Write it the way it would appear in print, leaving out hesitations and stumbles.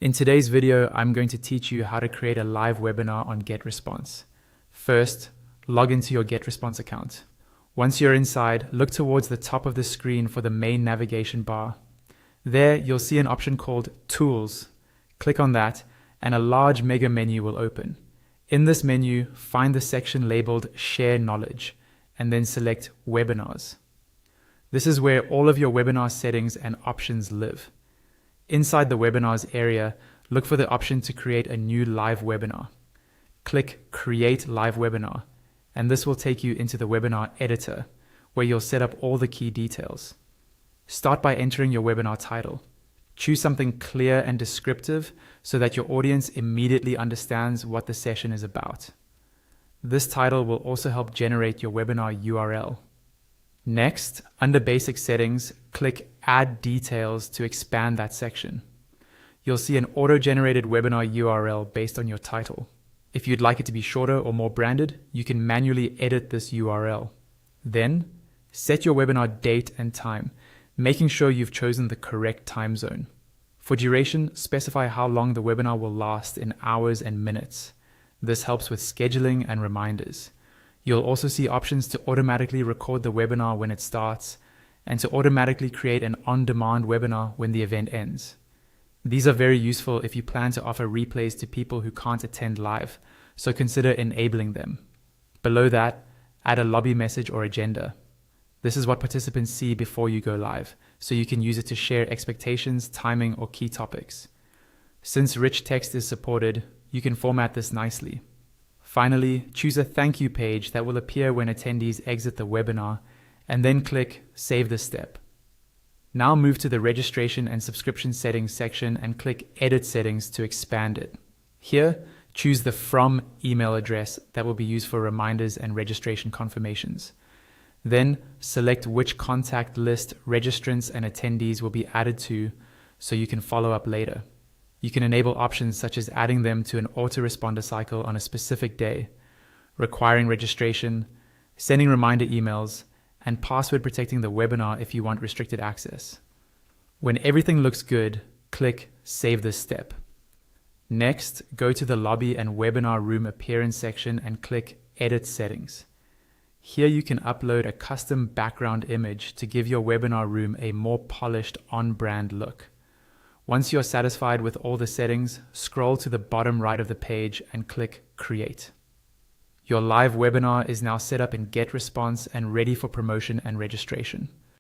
In today's video, I'm going to teach you how to create a live webinar on GetResponse. First, log into your GetResponse account. Once you're inside, look towards the top of the screen for the main navigation bar. There, you'll see an option called Tools. Click on that, and a large mega menu will open. In this menu, find the section labeled Share Knowledge, and then select Webinars. This is where all of your webinar settings and options live. Inside the Webinars area, look for the option to create a new live webinar. Click Create Live Webinar, and this will take you into the webinar editor, where you'll set up all the key details. Start by entering your webinar title. Choose something clear and descriptive so that your audience immediately understands what the session is about. This title will also help generate your webinar URL. Next, under Basic Settings, click Add Details to expand that section. You'll see an auto-generated webinar URL based on your title. If you'd like it to be shorter or more branded, you can manually edit this URL. Then, set your webinar date and time, making sure you've chosen the correct time zone. For duration, specify how long the webinar will last in hours and minutes. This helps with scheduling and reminders. You'll also see options to automatically record the webinar when it starts and to automatically create an on-demand webinar when the event ends. These are very useful if you plan to offer replays to people who can't attend live, so consider enabling them. Below that, add a lobby message or agenda. This is what participants see before you go live, so you can use it to share expectations, timing, or key topics. Since rich text is supported, you can format this nicely. Finally, choose a thank you page that will appear when attendees exit the webinar, and then click Save this step. Now move to the Registration and Subscription Settings section and click Edit Settings to expand it. Here, choose the From email address that will be used for reminders and registration confirmations. Then, select which contact list registrants and attendees will be added to so you can follow up later. You can enable options such as adding them to an autoresponder cycle on a specific day, requiring registration, sending reminder emails, and password protecting the webinar if you want restricted access. When everything looks good, click Save this step. Next, go to the Lobby and Webinar Room Appearance section and click Edit Settings. Here you can upload a custom background image to give your webinar room a more polished on-brand look. Once you're satisfied with all the settings, scroll to the bottom right of the page and click Create. Your live webinar is now set up in GetResponse and ready for promotion and registration.